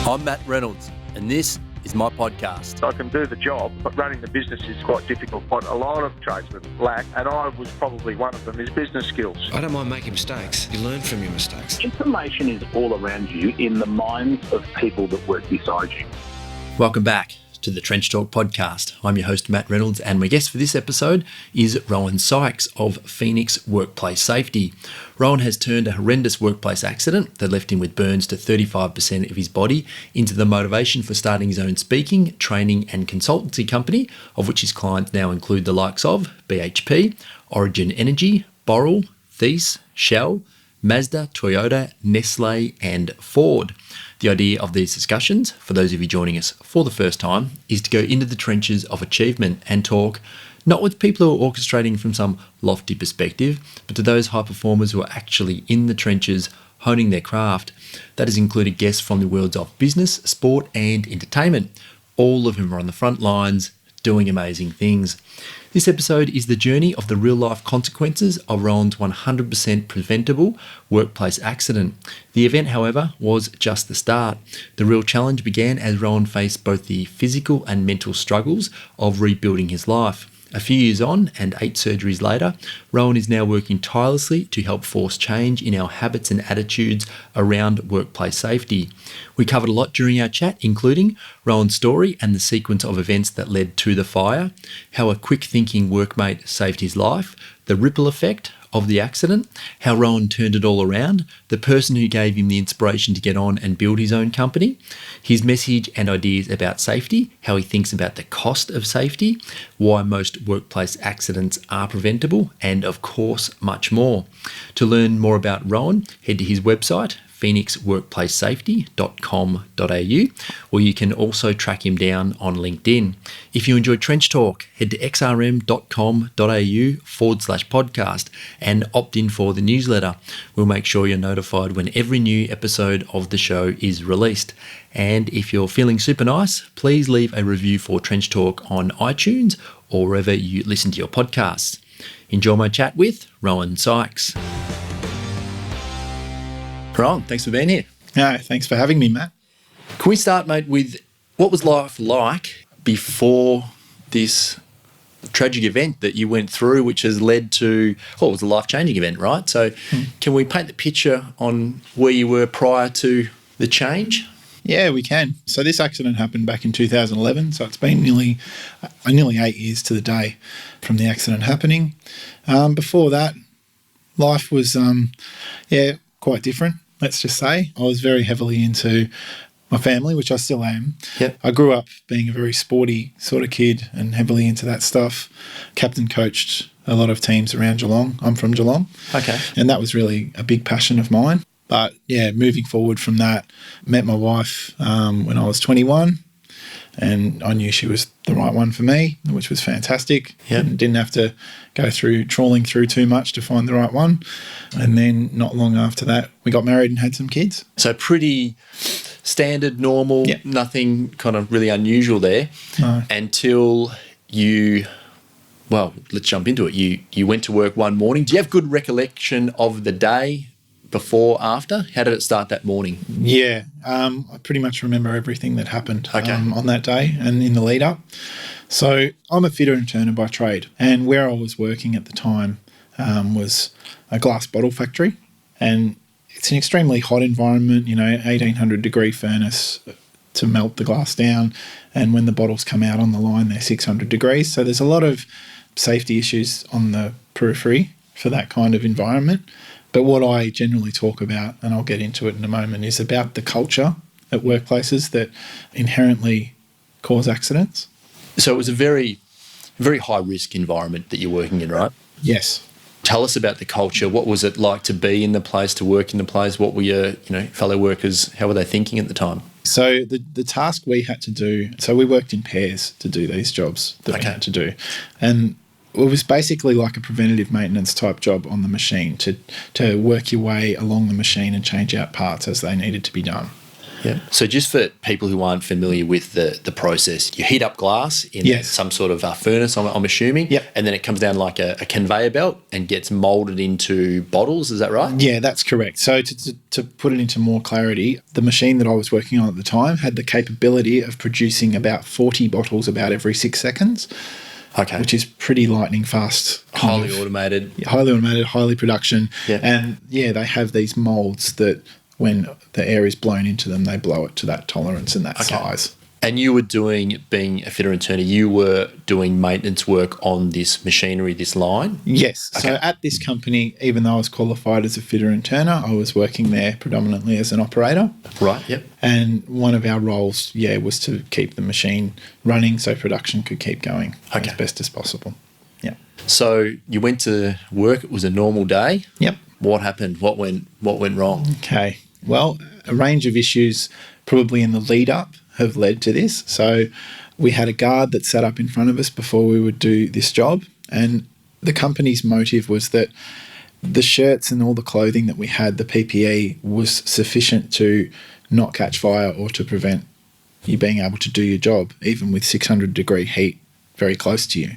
I'm Matt Reynolds, and this is my podcast. I can do the job, but running the business is quite difficult. What a lot of tradesmen lack, and I was probably one of them, is business skills. I don't mind making mistakes. You learn from your mistakes. Information is all around you in the minds of people that work beside you. Welcome back to the Trench Talk podcast. I'm your host, Matt Reynolds, and my guest for this episode is Rohan Sykes of Phoenix Workplace Safety. Rohan has turned a horrendous workplace accident that left him with burns to 35% of his body into the motivation for starting his own speaking, training and consultancy company, of which his clients now include the likes of BHP, Origin Energy, Boral, Thiess, Shell, Mazda, Toyota, Nestle and Ford. The idea of these discussions, for those of you joining us for the first time, is to go into the trenches of achievement and talk not with people who are orchestrating from some lofty perspective, but to those high performers who are actually in the trenches honing their craft. That has included guests from the worlds of business, sport and entertainment, all of whom are on the front lines doing amazing things. This episode is the journey of the real-life consequences of Rohan's 100% preventable workplace accident. The event, however, was just the start. The real challenge began as Rohan faced both the physical and mental struggles of rebuilding his life. A few years on and 8 surgeries later, Rohan is now working tirelessly to help force change in our habits and attitudes around workplace safety. We covered a lot during our chat, including Rohan's story and the sequence of events that led to the fire, how a quick-thinking workmate saved his life, the ripple effect of the accident, how Rohan turned it all around, the person who gave him the inspiration to get on and build his own company, his message and ideas about safety, how he thinks about the cost of safety, why most workplace accidents are preventable, and of course, much more. To learn more about Rohan, head to his website, phoenixworkplacesafety.com.au, or you can also track him down on LinkedIn. If you enjoyed Trench Talk, head to xrm.com.au/podcast and opt in for the newsletter. We'll make sure you're notified when every new episode of the show is released. And if you're feeling super nice, please leave a review for Trench Talk on iTunes or wherever you listen to your podcasts. Enjoy my chat with Rohan Sykes. Rohan, thanks for being here. No, thanks for having me, Matt. Can we start, mate, with what was life like before this tragic event that you went through, which has led to, well, it was a life-changing event, right? So can we paint the picture on where you were prior to the change? Yeah, we can. So this accident happened back in 2011, so it's been nearly 8 years to the day from the accident happening. Before that, life was, quite different. Let's just say I was very heavily into my family, which I still am. Yep. I grew up being a very sporty sort of kid and heavily into that stuff. Captain coached a lot of teams around Geelong. I'm from Geelong. Okay. And that was really a big passion of mine. But yeah, moving forward from that, met my wife when I was 21. And I knew she was the right one for me, which was fantastic. Yep. And didn't have to go through trawling through too much to find the right one. And then not long after that, we got married and had some kids. So pretty standard, normal, Yep. Nothing kind of really unusual there. No. Until you, well, let's jump into it. You went to work one morning. Do you have good recollection of the day before, after? How did it start that morning? Yeah, I pretty much remember everything that happened Okay. on that day and in the lead up. So I'm a fitter and turner by trade, and where I was working at the time was a glass bottle factory, and it's an extremely hot environment, 1800 degree furnace to melt the glass down, and when the bottles come out on the line, they're 600 degrees. So there's a lot of safety issues on the periphery for that kind of environment. But what I generally talk about, and I'll get into it in a moment, is about the culture at workplaces that inherently cause accidents. So it was a very, very high risk environment that you're working in, right? Yes. Tell us about the culture. What was it like to be in the place, to work in the place? What were your fellow workers, how were they thinking at the time? So the task we had to do, so we worked in pairs to do these jobs that we had to do. And it was basically like a preventative maintenance type job on the machine to work your way along the machine and change out parts as they needed to be done. Yeah. So just for people who aren't familiar with the process, you heat up glass in some sort of furnace, I'm assuming, and then it comes down like a conveyor belt and gets moulded into bottles. Is that right? Yeah, that's correct. So to put it into more clarity, the machine that I was working on at the time had the capability of producing about 40 bottles about every 6 seconds. Okay. Which is pretty lightning fast. Highly automated. Highly automated, highly production. Yeah. And they have these moulds that when the air is blown into them, they blow it to that tolerance and that size. And you were being a fitter and turner, you were doing maintenance work on this machinery, this line? Yes. Okay. So at this company, even though I was qualified as a fitter and turner, I was working there predominantly as an operator. Right, yep. And one of our roles, was to keep the machine running so production could keep going as best as possible. Yeah. So you went to work, it was a normal day. Yep. What happened? What went wrong? Okay. Well, a range of issues probably in the lead up have led to this. So we had a guard that sat up in front of us before we would do this job, and the company's motive was that the shirts and all the clothing that we had, the PPE, was sufficient to not catch fire or to prevent you being able to do your job, even with 600-degree heat very close to you.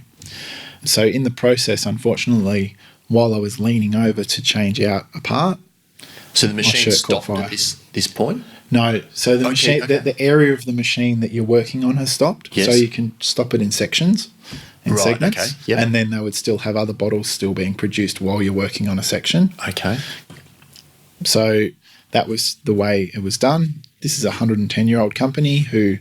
So in the process, unfortunately, while I was leaning over to change out a part, so the machine stopped fire. at this point? No. So the machine, the area of the machine that you're working on has stopped. Yes. So you can stop it in sections, segments. Okay. Yep. And then they would still have other bottles still being produced while you're working on a section. Okay. So that was the way it was done. This is a 110-year-old company who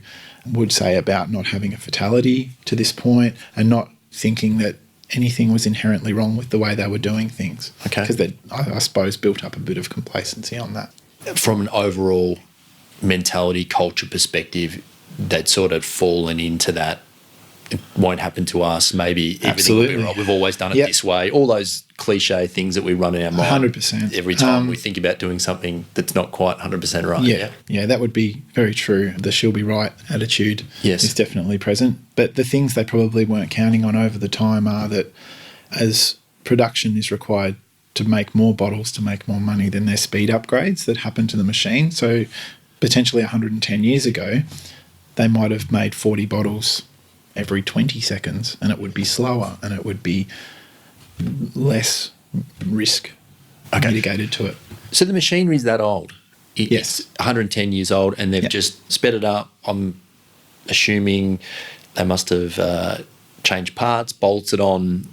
would say about not having a fatality to this point and not thinking that anything was inherently wrong with the way they were doing things. Okay. Because they, I suppose, built up a bit of complacency on that. From an overall mentality, culture perspective, they'd sort of fallen into that. It won't happen to us. Maybe everything will be right. We've always done it this way. All those cliche things that we run in our mind 100%. Every time we think about doing something that's not quite 100% right. Yeah, that would be very true. The she'll be right attitude is definitely present. But the things they probably weren't counting on over the time are that as production is required to make more bottles to make more money, then there's speed upgrades that happen to the machine. So potentially 110 years ago, they might have made 40 bottles every 20 seconds, and it would be slower and it would be less risk mitigated to it. So the machinery's that old? Yes. It's 110 years old, and they've just sped it up. I'm assuming they must have changed parts, bolted on,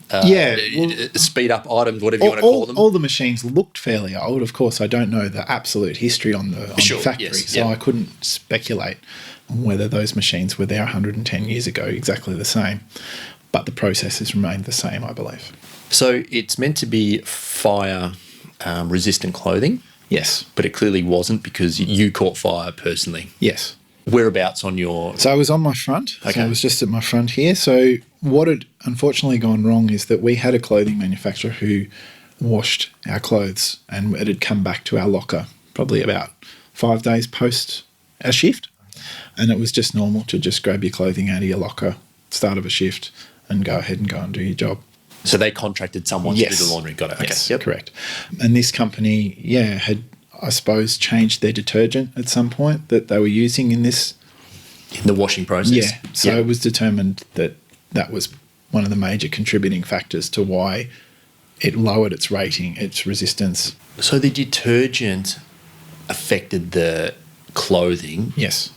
speed up items, whatever you want to call them. All the machines looked fairly old. Of course, I don't know the absolute history on the factory, so I couldn't speculate on whether those machines were there 110 years ago exactly the same. But the processes remained the same, I believe. So it's meant to be fire resistant clothing? Yes. But it clearly wasn't because you caught fire personally? Yes. Whereabouts on your... So I was on my front. Okay. So I was just at my front here. So what had unfortunately gone wrong is that we had a clothing manufacturer who washed our clothes, and it had come back to our locker probably about 5 days post a shift. And it was just normal to just grab your clothing out of your locker, start of a shift, and go ahead and go and do your job. So they contracted someone to do the laundry. Got it. Okay. Yes, correct. And this company, had, I suppose, changed their detergent at some point that they were using in this... In the washing process? Yeah. So it was determined that that was one of the major contributing factors to why it lowered its rating, its resistance. So the detergent affected the clothing? Yes.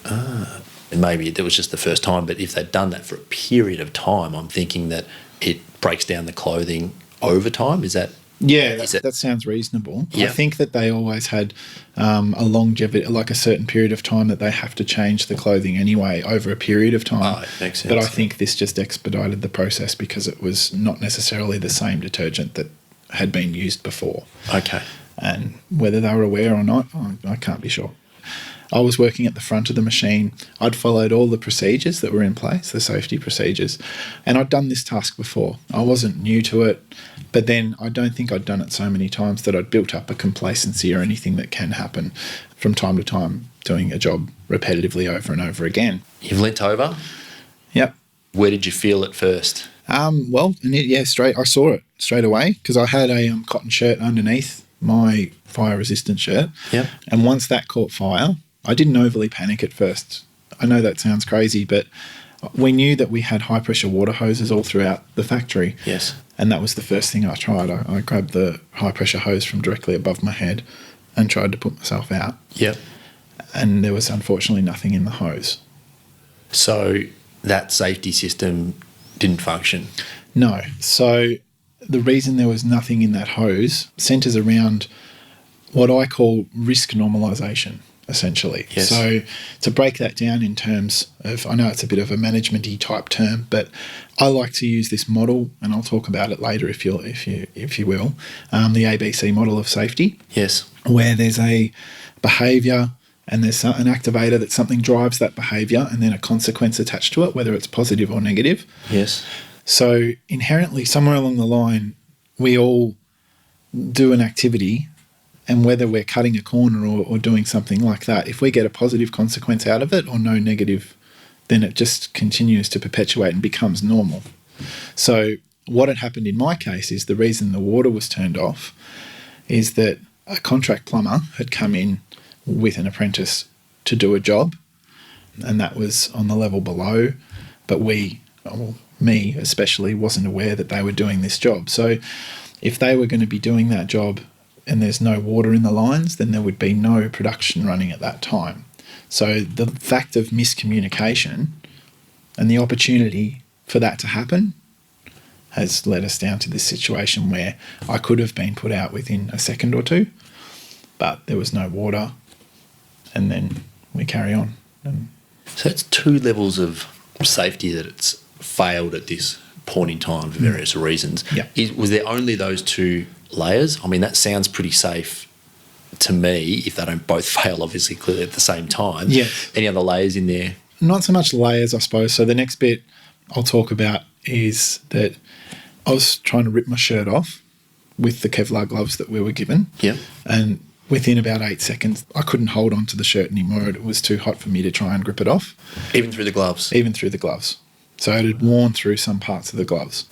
And maybe it was just the first time, but if they'd done that for a period of time, I'm thinking that it breaks down the clothing over time. Is that... Yeah, that sounds reasonable. Yeah. I think that they always had a longevity, like a certain period of time that they have to change the clothing anyway over a period of time. Oh, it makes sense. But I think this just expedited the process because it was not necessarily the same detergent that had been used before. Okay. And whether they were aware or not, I can't be sure. I was working at the front of the machine. I'd followed all the procedures that were in place, the safety procedures, and I'd done this task before. I wasn't new to it, but then I don't think I'd done it so many times that I'd built up a complacency or anything that can happen from time to time doing a job repetitively over and over again. You've leant over? Yep. Where did you feel it first? I saw it straight away because I had a cotton shirt underneath my fire-resistant shirt. Yep. And once that caught fire, I didn't overly panic at first. I know that sounds crazy, but we knew that we had high-pressure water hoses all throughout the factory. Yes. And that was the first thing I tried. I grabbed the high-pressure hose from directly above my head and tried to put myself out. Yep. And there was unfortunately nothing in the hose. So that safety system didn't function? No. So the reason there was nothing in that hose centres around what I call risk normalisation, essentially. Yes. So to break that down in terms of, I know it's a bit of a management-y type term, but I like to use this model, and I'll talk about it later if you will, the ABC model of safety. Yes. Where there's a behaviour and there's an activator that something drives that behaviour and then a consequence attached to it, whether it's positive or negative. Yes. So inherently, somewhere along the line, we all do an activity, and whether we're cutting a corner or doing something like that, if we get a positive consequence out of it or no negative, then it just continues to perpetuate and becomes normal. So what had happened in my case is the reason the water was turned off is that a contract plumber had come in with an apprentice to do a job, and that was on the level below, but me especially, wasn't aware that they were doing this job. So if they were going to be doing that job and there's no water in the lines, then there would be no production running at that time. So the fact of miscommunication and the opportunity for that to happen has led us down to this situation where I could have been put out within a second or two, but there was no water, and then we carry on. So it's 2 levels of safety that it's failed at this point in time for various reasons. Yeah. Was there only those 2 layers? I mean, that sounds pretty safe to me if they don't both fail, obviously, clearly at the same time. Yes. Any other layers in there? Not so much layers, I suppose. So the next bit I'll talk about is that I was trying to rip my shirt off with the Kevlar gloves that we were given. Yeah. And within about 8 seconds, I couldn't hold on to the shirt anymore. It was too hot for me to try and grip it off. Even through the gloves? Even through the gloves. So it had worn through some parts of the gloves.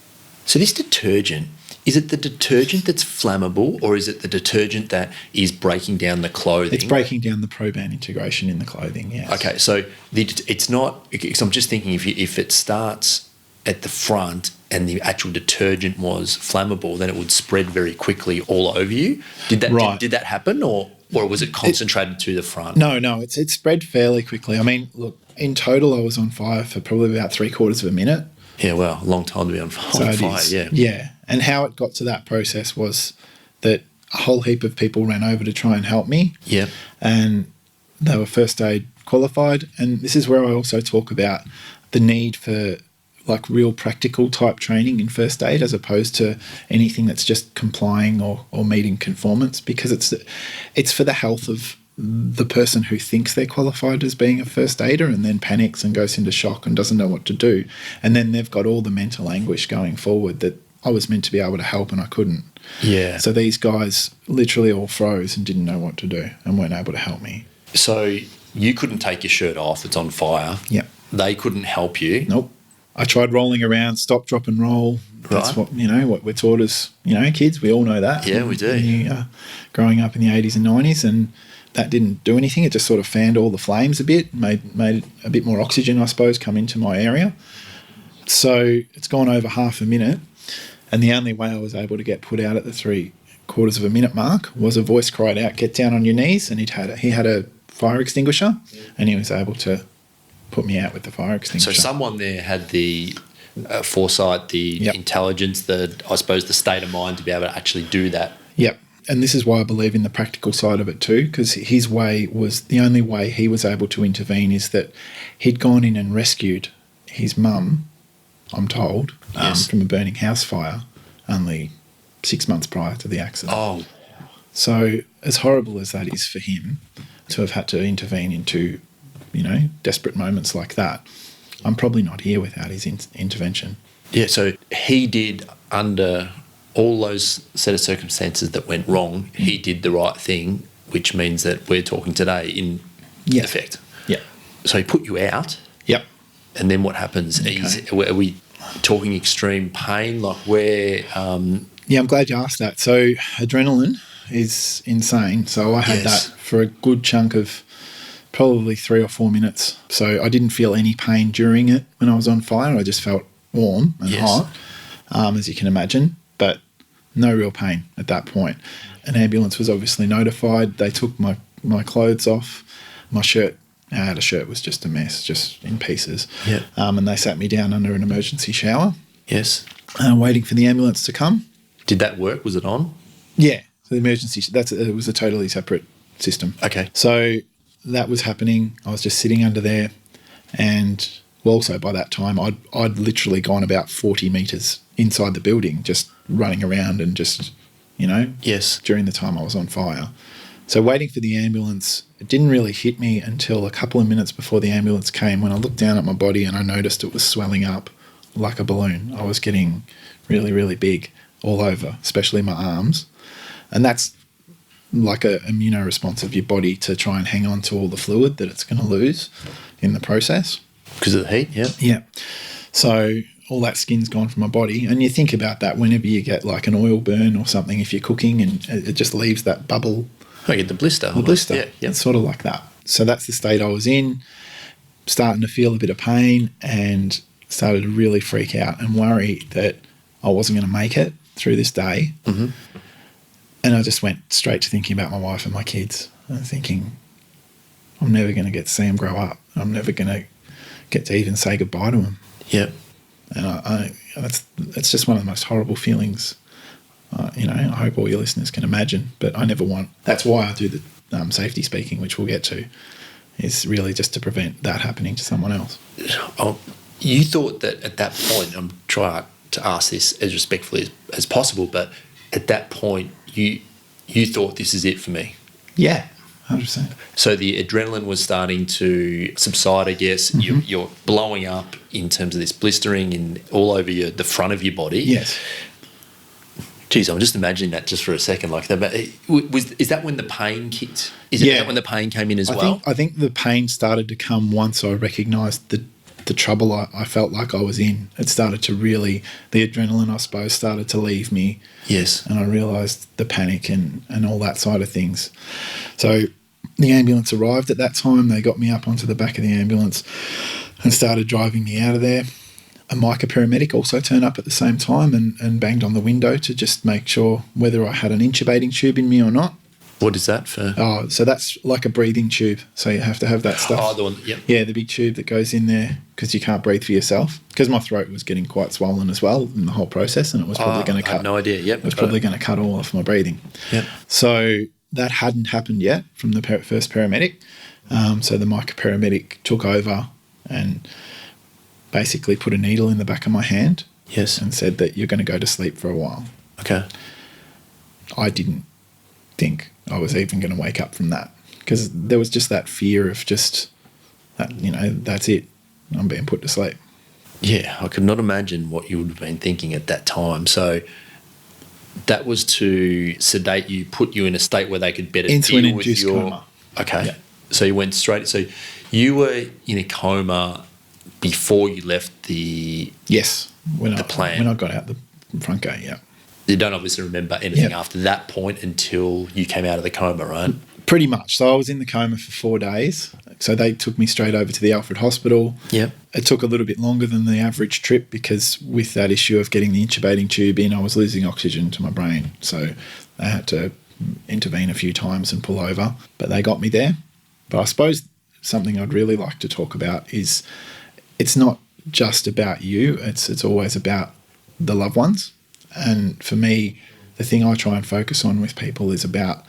So this detergent, is it the detergent that's flammable, or is it the detergent that is breaking down the clothing? It's breaking down the Proban integration in the clothing, yes. Okay, so it's not, because I'm just thinking if it starts at the front and the actual detergent was flammable, then it would spread very quickly all over you. Did that happen, or was it concentrated to the front? No, it spread fairly quickly. I mean, look, in total I was on fire for probably about 3/4 of a minute. Yeah, well, a long time to be on fire, yeah. Yeah, and how it got to that process was that a whole heap of people ran over to try and help me. Yeah. And they were first aid qualified, and this is where I also talk about the need for like real practical type training in first aid as opposed to anything that's just complying or meeting conformance, because it's for the health of the person who thinks they're qualified as being a first aider and then panics and goes into shock and doesn't know what to do. And then they've got all the mental anguish going forward that I was meant to be able to help and I couldn't. Yeah. So these guys literally all froze and didn't know what to do and weren't able to help me. So you couldn't take your shirt off, it's on fire. Yep. They couldn't help you. Nope. I tried rolling around, stop, drop and roll. That's Right. what we're taught as, kids. We all know that. Yeah, we do. Growing up in the 80s and 90s, and that didn't do anything. It just sort of fanned all the flames a bit, made a bit more oxygen, I suppose, come into my area. So it's gone over half a minute, and the only way I was able to get put out at the 3/4 of a minute mark was a voice cried out, "Get down on your knees," and he had a fire extinguisher, and he was able to put me out with the fire extinguisher. So someone there had the foresight, the intelligence, I suppose the state of mind to be able to actually do that. Yep. And this is why I believe in the practical side of it too, because his way was the only way he was able to intervene is that he'd gone in and rescued his mum, I'm told, from a burning house fire only 6 months prior to the accident. Oh. So as horrible as that is for him to have had to intervene into, desperate moments like that, I'm probably not here without his intervention. Yeah, so he did, under all those set of circumstances that went wrong, he did the right thing, which means that we're talking today in effect. Yeah. So he put you out. Yep. And then what happens? Okay. Are we talking extreme pain? Like where... Yeah, I'm glad you asked that. So adrenaline is insane. So I had that for a good chunk of probably 3 or 4 minutes. So I didn't feel any pain during it when I was on fire. I just felt warm and hot, as you can imagine, but no real pain at that point. An ambulance was obviously notified. They took my clothes off. My shirt, I had a shirt, was just a mess, just in pieces. Yeah. And they sat me down under an emergency shower. Yes. Waiting for the ambulance to come. Did that work? Was it on? Yeah. So the emergency, it was a totally separate system. Okay. So that was happening. I was just sitting under there, and also by that time I'd literally gone about 40 metres inside the building, just running around and just, Yes. during the time I was on fire. So waiting for the ambulance, it didn't really hit me until a couple of minutes before the ambulance came, when I looked down at my body and I noticed it was swelling up like a balloon. I was getting really, really big all over, especially my arms. And that's like a immunoresponse of your body to try and hang on to all the fluid that it's going to lose in the process. Because of the heat, yeah. Yeah. So all that skin's gone from my body. And you think about that whenever you get like an oil burn or something, if you're cooking and it just leaves that bubble. I get the blister. The blister. Yeah. It's sort of like that. So that's the state I was in, starting to feel a bit of pain, and started to really freak out and worry that I wasn't going to make it through this day. Mm-hmm. And I just went straight to thinking about my wife and my kids, and thinking, I'm never going to get to see them grow up. I'm never going to get to even say goodbye to them. Yeah. And that's just one of the most horrible feelings. I hope all your listeners can imagine, but I never want. That's why I do the safety speaking, which we'll get to, is really just to prevent that happening to someone else. Oh, you thought that at that point, I'm trying to ask this as respectfully as possible, but at that point, you thought, this is it for me. Yeah, 100%. So the adrenaline was starting to subside, I guess. Mm-hmm. You're blowing up in terms of this blistering in all over the front of your body. Yes. Geez, I'm just imagining that just for a second. Like, is that when the pain kicked? Is that when the pain came in as well? I think the pain started to come once I recognised the trouble I felt like I was in. It started to really, the adrenaline, I suppose, started to leave me. Yes. And I realised the panic and all that side of things. So the ambulance arrived at that time. They got me up onto the back of the ambulance and started driving me out of there. A mica paramedic also turned up at the same time and banged on the window to just make sure whether I had an intubating tube in me or not. What is that for? Oh, so that's like a breathing tube. So you have to have that stuff. Oh, the one, yep. Yeah, the big tube that goes in there because you can't breathe for yourself. Because my throat was getting quite swollen as well in the whole process, and it was probably going to cut. I had no idea. Yep. It was probably going to cut all off my breathing. Yep. So that hadn't happened yet from the first paramedic. So the mica paramedic took over and basically put a needle in the back of my hand. Yes. And said that you're going to go to sleep for a while. Okay. I didn't think I was even going to wake up from that, because there was just that fear of just that, that's it, I'm being put to sleep. Yeah, I could not imagine what you would have been thinking at that time. So that was to sedate you, put you in a state where they could better into an deal with induced your coma. Okay. Yeah. So you went straight. So you were in a coma before you left the Yes, when I got out the front gate. Yeah. You don't obviously remember anything after that point until you came out of the coma, right? Pretty much. So I was in the coma for 4 days. So they took me straight over to the Alfred Hospital. Yep. It took a little bit longer than the average trip because with that issue of getting the intubating tube in, I was losing oxygen to my brain. So they had to intervene a few times and pull over. But they got me there. But I suppose something I'd really like to talk about is it's not just about you. It's always about the loved ones. And for me, the thing I try and focus on with people is about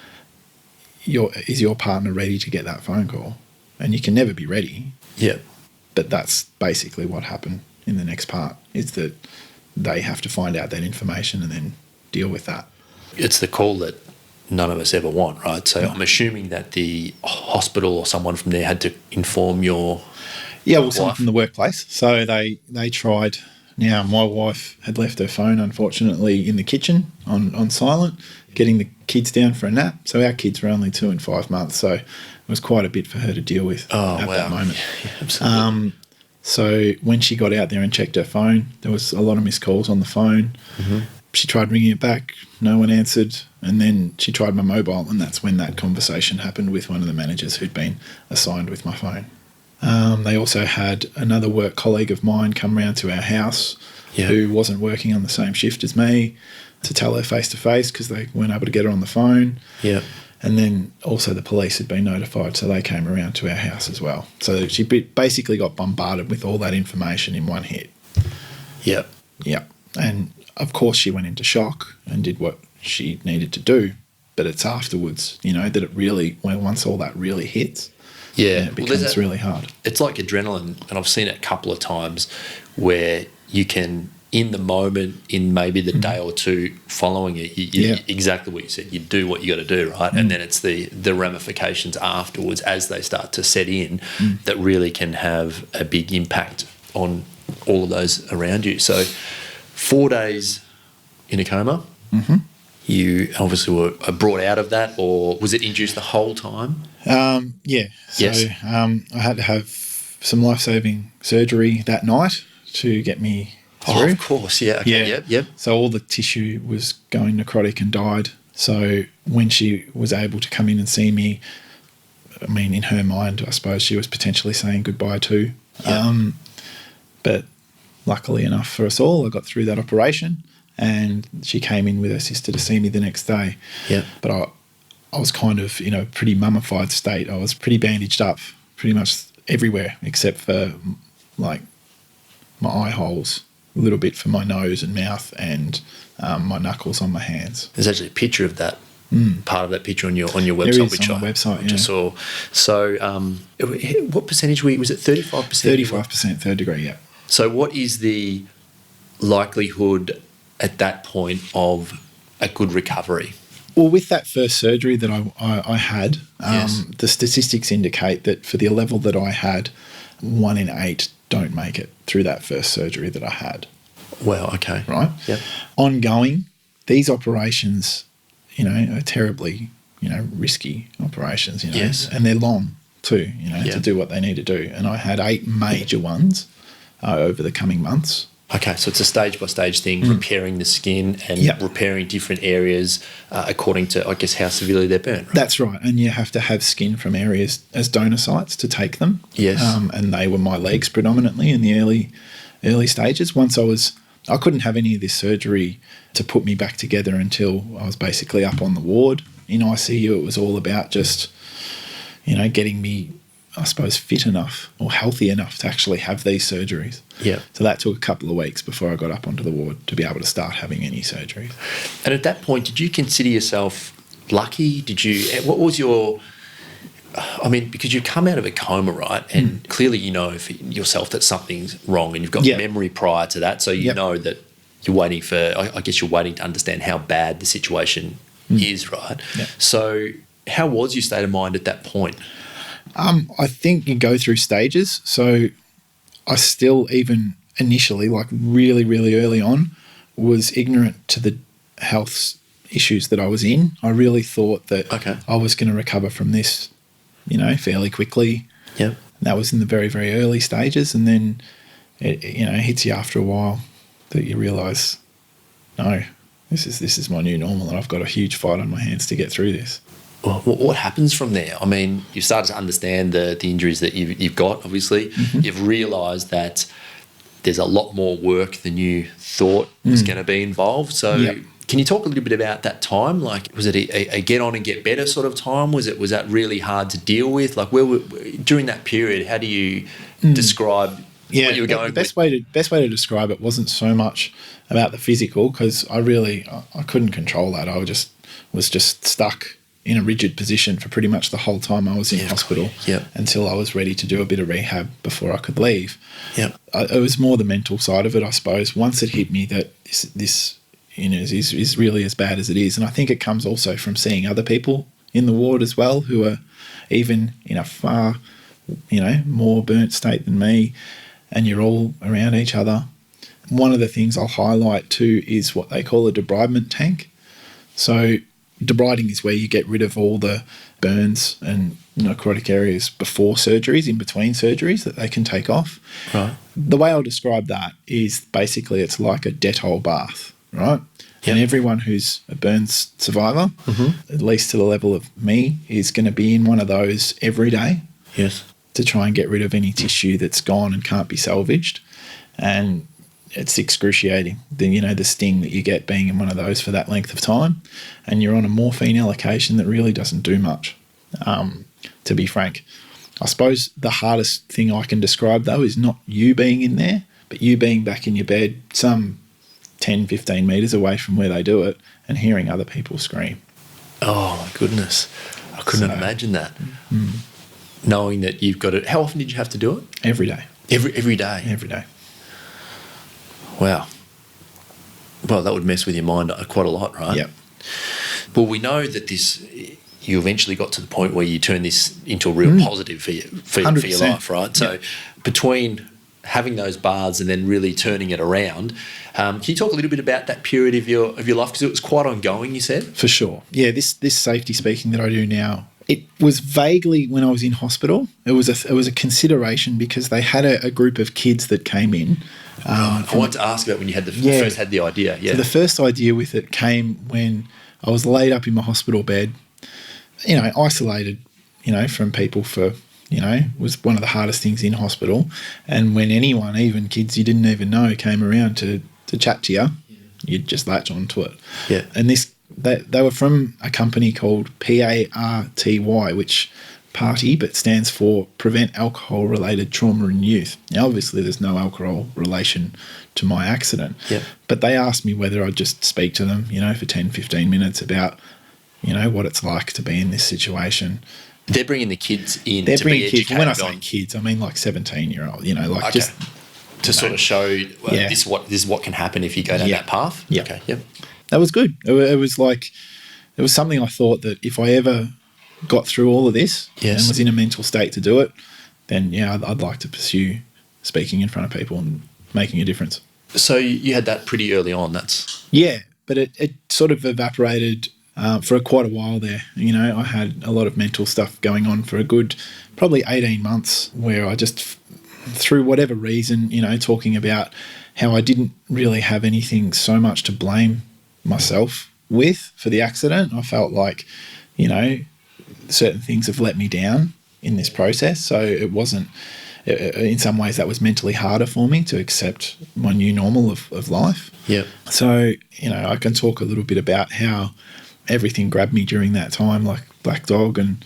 is your partner ready to get that phone call? And you can never be ready. Yeah. But that's basically what happened in the next part, is that they have to find out that information and then deal with that. It's the call that none of us ever want, right? So I'm assuming that the hospital or someone from there had to inform your someone from the workplace. So they tried. Now, my wife had left her phone, unfortunately, in the kitchen on silent, getting the kids down for a nap. So our kids were only 2 and 5 months, so it was quite a bit for her to deal with at that moment. Yeah, absolutely. So when she got out there and checked her phone, there was a lot of missed calls on the phone. Mm-hmm. She tried ringing it back. No one answered. And then she tried my mobile, and that's when that conversation happened with one of the managers who'd been assigned with my phone. They also had another work colleague of mine come round to our house who wasn't working on the same shift as me to tell her face-to-face because they weren't able to get her on the phone. Yeah. And then also the police had been notified, so they came around to our house as well. So she basically got bombarded with all that information in one hit. Yeah. Yeah. And, of course, she went into shock and did what she needed to do, but it's afterwards, that it really, once all that really hits, it becomes really hard. It's like adrenaline, and I've seen it a couple of times where you can, in the moment, in maybe the day or two following it, exactly what you said, you do what you got to do, right? And then it's the ramifications afterwards as they start to set in that really can have a big impact on all of those around you. So 4 days in a coma. Mm-hmm. You obviously were brought out of that, or was it induced the whole time? Yeah. So I had to have some life-saving surgery that night to get me through. Oh, of course, yeah. Okay, yeah. Yep. So all the tissue was going necrotic and died. So when she was able to come in and see me, I mean, in her mind, I suppose she was potentially saying goodbye too. Yep. But luckily enough for us all, I got through that operation. And she came in with her sister to see me the next day. Yeah. But I was kind of in a pretty mummified state. I was pretty bandaged up pretty much everywhere except for like my eye holes, a little bit for my nose and mouth, and my knuckles on my hands. There's actually a picture of that, part of that picture on your website, There is which on the website, I saw. So what percentage were you? Was it 35%? 35% third degree, yeah. So what is the likelihood at that point of a good recovery? Well, with that first surgery that I had, the statistics indicate that for the level that I had, 1 in 8 don't make it through that first surgery that I had. Wow, okay. Right? Yep. Ongoing, these operations, are terribly, risky operations, Yes. and they're long too, to do what they need to do. And I had 8 major ones over the coming months. Okay, so it's a stage-by-stage thing, repairing the skin and repairing different areas according to, I guess, how severely they're burnt. Right? That's right, and you have to have skin from areas as donor sites to take them. Yes. And they were my legs predominantly in the early stages. Once I couldn't have any of this surgery to put me back together until I was basically up on the ward. In ICU, it was all about just, getting me, I suppose, fit enough or healthy enough to actually have these surgeries. Yeah. So that took a couple of weeks before I got up onto the ward to be able to start having any surgeries. And at that point, did you consider yourself lucky? What was your, because you've come out of a coma, right? And clearly you know for yourself that something's wrong and you've got memory prior to that. So you know that you're waiting you're waiting to understand how bad the situation is, right? Yep. So how was your state of mind at that point? I think you go through stages. So I still, even initially, like really, really early on, was ignorant to the health issues that I was in. I really thought that I was going to recover from this, fairly quickly. Yeah. That was in the very, very early stages. And then it hits you after a while that you realise, no, this is my new normal and I've got a huge fight on my hands to get through this. Well, what happens from there? I mean, you've started to understand the injuries that you've got, obviously. Mm-hmm. You've realised that there's a lot more work than you thought was going to be involved. So can you talk a little bit about that time? Like, was it a get on and get better sort of time? Was that really hard to deal with? Like, during that period, how do you describe what you were going through? The best way to describe it wasn't so much about the physical, because I couldn't control that. I was just stuck in a rigid position for pretty much the whole time I was in hospital until I was ready to do a bit of rehab before I could leave. Yeah, it was more the mental side of it, I suppose. Once it hit me that this is really as bad as it is, and I think it comes also from seeing other people in the ward as well who are even in a far, more burnt state than me, and you're all around each other. One of the things I'll highlight too is what they call a debridement tank. So debriding is where you get rid of all the burns and necrotic areas before surgeries, in between surgeries, that they can take off. Right. The way I'll describe that is basically it's like a Dettol bath, right? And everyone who's a burns survivor, at least to the level of me, is going to be in one of those every day. Yes. To try and get rid of any tissue that's gone and can't be salvaged. And it's excruciating, the sting that you get being in one of those for that length of time. And you're on a morphine allocation that really doesn't do much, to be frank. I suppose the hardest thing I can describe, though, is not you being in there, but you being back in your bed some 10, 15 metres away from where they do it and hearing other people scream. Oh, my goodness. I couldn't imagine that. Knowing that you've got it. How often did you have to do it? Every day. Every day? Every day. Wow. Well, that would mess with your mind quite a lot, right? Yep. Well, we know that you eventually got to the point where you turned this into a real positive for your life, right? So between having those bars and then really turning it around, can you talk a little bit about that period of your life? Because it was quite ongoing, you said? For sure. Yeah, this safety speaking that I do now, it was vaguely when I was in hospital. It was a consideration because they had a group of kids that came in. I wanted to ask about when you had first had the idea. Yeah. So the first idea with it came when I was laid up in my hospital bed, isolated, from people for, was one of the hardest things in hospital. And when anyone, even kids you didn't even know, came around to chat to you, you'd just latch onto it. Yeah. And they were from a company called PARTY, which but stands for Prevent Alcohol Related Trauma in Youth. Now, obviously, there's no alcohol relation to my accident, but they asked me whether I'd just speak to them, for 10, 15 minutes about, what it's like to be in this situation. They're bringing the kids in They're to bringing be kids. educated When I say kids, I mean like 17-year-old, just to sort of show this is what can happen if you go down that path. Yeah. Okay. Yep. That was good. It was something I thought that if I ever got through all of this and was in a mental state to do it, then I'd like to pursue speaking in front of people and making a difference. So you had that pretty early on. But it sort of evaporated for quite a while there. I had a lot of mental stuff going on for a good probably 18 months where I just, through whatever reason, talking about how I didn't really have anything so much to blame myself with for the accident. I felt like, certain things have let me down in this process. So it wasn't, in some ways that was mentally harder for me to accept my new normal of life. Yeah. So, I can talk a little bit about how everything grabbed me during that time, like Black Dog and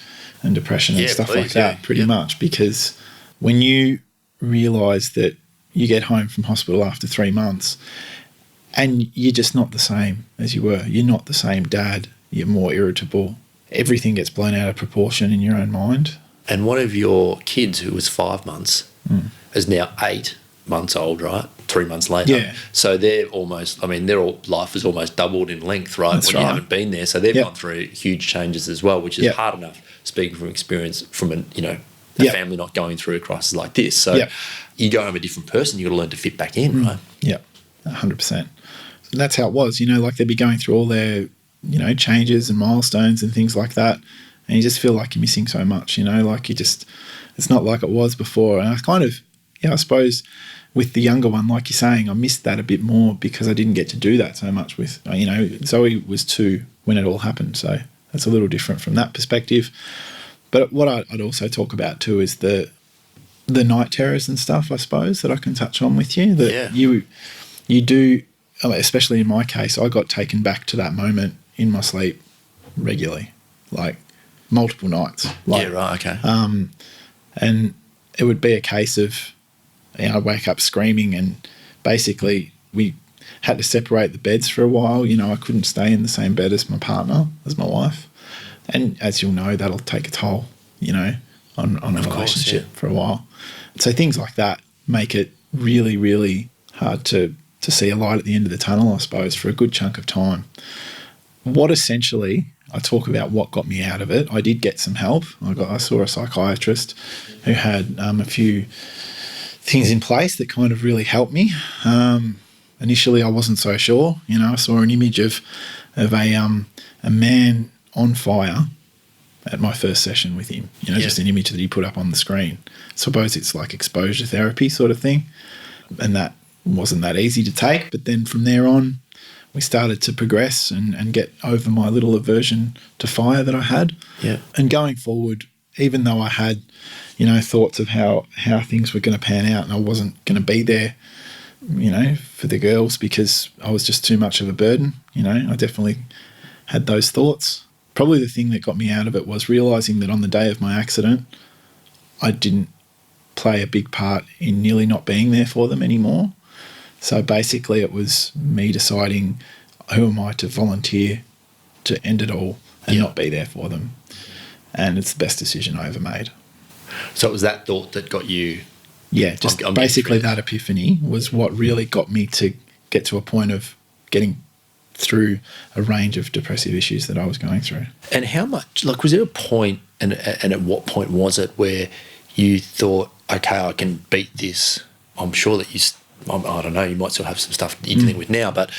depression and stuff like that, pretty much, because when you realise that you get home from hospital after 3 months and you're just not the same as you were. You're not the same dad. You're more irritable. Everything gets blown out of proportion in your own mind. And one of your kids, who was 5 months, is now 8 months old, right? 3 months later. Yeah. So they're almost, their life has almost doubled in length, right? That's when right. you haven't been there. So they've gone through huge changes as well, which is hard enough, speaking from experience, from a family not going through a crisis like this. So you go home a different person, you've got to learn to fit back in, right? Yeah, 100%. And that's how it was. Like they'd be going through all their, changes and milestones and things like that. And you just feel like you're missing so much, like it's not like it was before. And I kind of, I suppose with the younger one, like you're saying, I missed that a bit more because I didn't get to do that so much with, Zoe was 2 when it all happened. So that's a little different from that perspective. But what I'd also talk about too is the night terrors and stuff, I suppose, that I can touch on with you. That you do, especially in my case, I got taken back to that moment in my sleep regularly, like multiple nights. Like, okay. And it would be a case of, I'd wake up screaming, and basically we had to separate the beds for a while. I couldn't stay in the same bed as my partner, as my wife. And as you'll know, that'll take a toll, on a relationship for a while. So things like that make it really, really hard to see a light at the end of the tunnel, I suppose, for a good chunk of time. What essentially, I talk about what got me out of it. I did get some help. I saw a psychiatrist who had a few things in place that kind of really helped me. Initially, I wasn't so sure. I saw an image of a man on fire at my first session with him. Just an image that he put up on the screen. Suppose it's like exposure therapy sort of thing, and that wasn't that easy to take. But then from there on, we started to progress and get over my little aversion to fire that I had. Yeah. And going forward, even though I had, thoughts of how things were going to pan out and I wasn't going to be there, for the girls because I was just too much of a burden, I definitely had those thoughts. Probably the thing that got me out of it was realising that on the day of my accident, I didn't play a big part in nearly not being there for them anymore. So basically it was me deciding who am I to volunteer to end it all and not be there for them. And it's the best decision I ever made. So it was that thought that got you... Yeah, just basically that epiphany was what really got me to get to a point of getting through a range of depressive issues that I was going through. And how much, was there a point, and at what point was it where you thought, okay, I can beat this? I'm sure that I don't know, you might still have some stuff you're dealing with now, but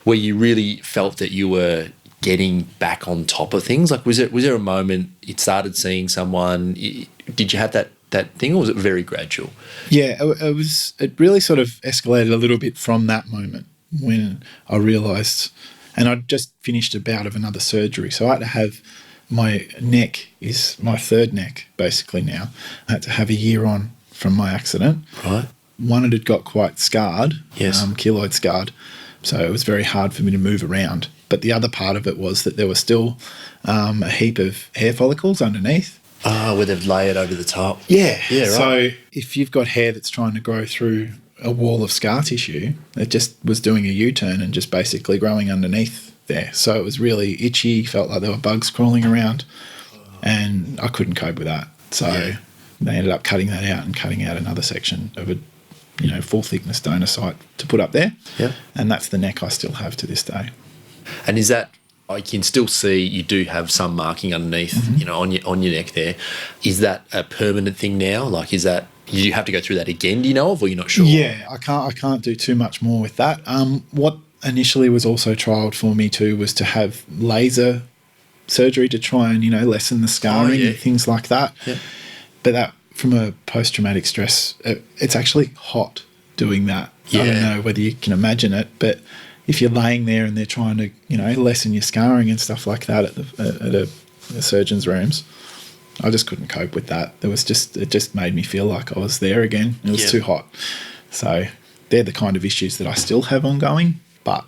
where you really felt that you were getting back on top of things? Was there a moment you started seeing someone? Did you have that thing, or was it very gradual? Yeah, it really sort of escalated a little bit from that moment when I realised, and I'd just finished a bout of another surgery, so I had to have, my neck is my third neck basically now. I had to have a year on from my accident. Right. One, it had got quite scarred, yes, keloid scarred, so it was very hard for me to move around. But the other part of it was that there was still a heap of hair follicles underneath. Where they've layered over the top. Yeah. Yeah, right. So if you've got hair that's trying to grow through a wall of scar tissue, it just was doing a U-turn and just basically growing underneath there. So it was really itchy, felt like there were bugs crawling around, and I couldn't cope with that. So they ended up cutting that out and cutting out another section of a full thickness donor site to put up there. Yeah. And that's the neck I still have to this day. And is that, I can still see you do have some marking underneath, on your neck there. Is that a permanent thing now? Is that, you have to go through that again, do you know of, or you're not sure? Yeah, I can't do too much more with that. What initially was also trialled for me too was to have laser surgery to try and, lessen the scarring and things like that. Yeah. But that, from a post-traumatic stress, it's actually hot doing that. Yeah. I don't know whether you can imagine it, but if you're laying there and they're trying to, lessen your scarring and stuff like that at a surgeon's rooms, I just couldn't cope with that. It just made me feel like I was there again. It was too hot. So they're the kind of issues that I still have ongoing, but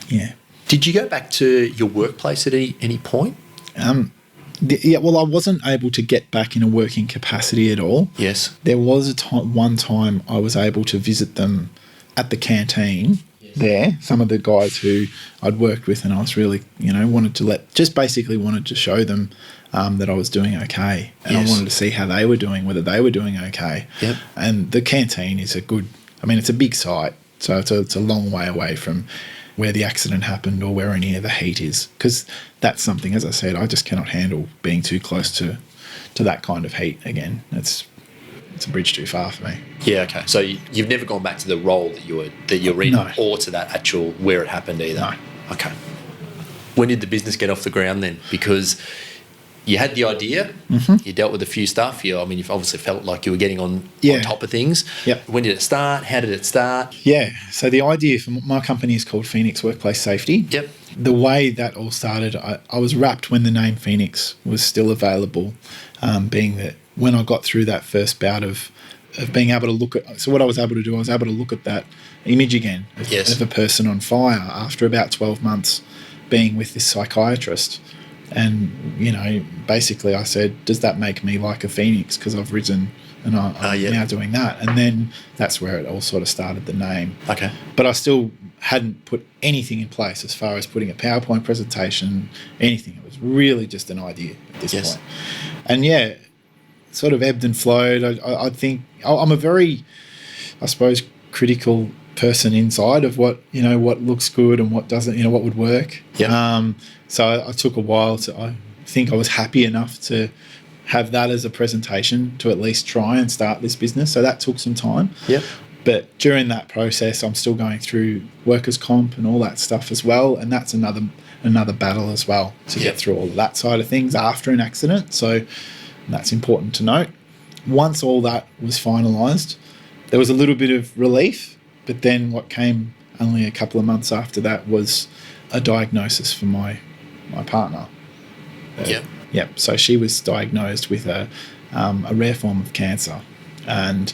yeah. Did you go back to your workplace at any point? Well, I wasn't able to get back in a working capacity at all. Yes. There was one time I was able to visit them at the canteen there, some of the guys who I'd worked with, and I was really, wanted to show them that I was doing okay. And I wanted to see how they were doing, whether they were doing okay. Yep. And the canteen is it's a big site, so it's a long way away from where the accident happened or where any of the heat is, because that's something, as I said, I just cannot handle being too close to that kind of heat again. It's a bridge too far for me. Yeah, okay. So you've never gone back to the role that you're in, No. or to that actual where it happened either? No. Okay. When did the business get off the ground then? Because you had the idea, you dealt with a few stuff. You've obviously felt like you were getting on top of things. Yep. When did it start? How did it start? Yeah, so the idea for my company is called Phoenix Workplace Safety. Yep. The way that all started, I was wrapped when the name Phoenix was still available, being that when I got through that first bout of being able to look at, so what I was able to do, I was able to look at that image again of a person on fire after about 12 months being with this psychiatrist. And, basically I said, does that make me like a phoenix? Because I've risen and I'm now doing that. And then that's where it all sort of started, the name. Okay. But I still hadn't put anything in place as far as putting a PowerPoint presentation, anything. It was really just an idea at this point. And sort of ebbed and flowed. I think I'm a very, I suppose, critical person inside of what looks good and what doesn't, what would work. Yeah. So I took a while I think I was happy enough to have that as a presentation to at least try and start this business. So that took some time. Yep. But during that process, I'm still going through workers' comp and all that stuff as well. And that's another battle as well to get through all of that side of things after an accident. So that's important to note. Once all that was finalised, there was a little bit of relief. But then what came only a couple of months after that was a diagnosis for my partner. Yep. Yep. So she was diagnosed with a rare form of cancer, and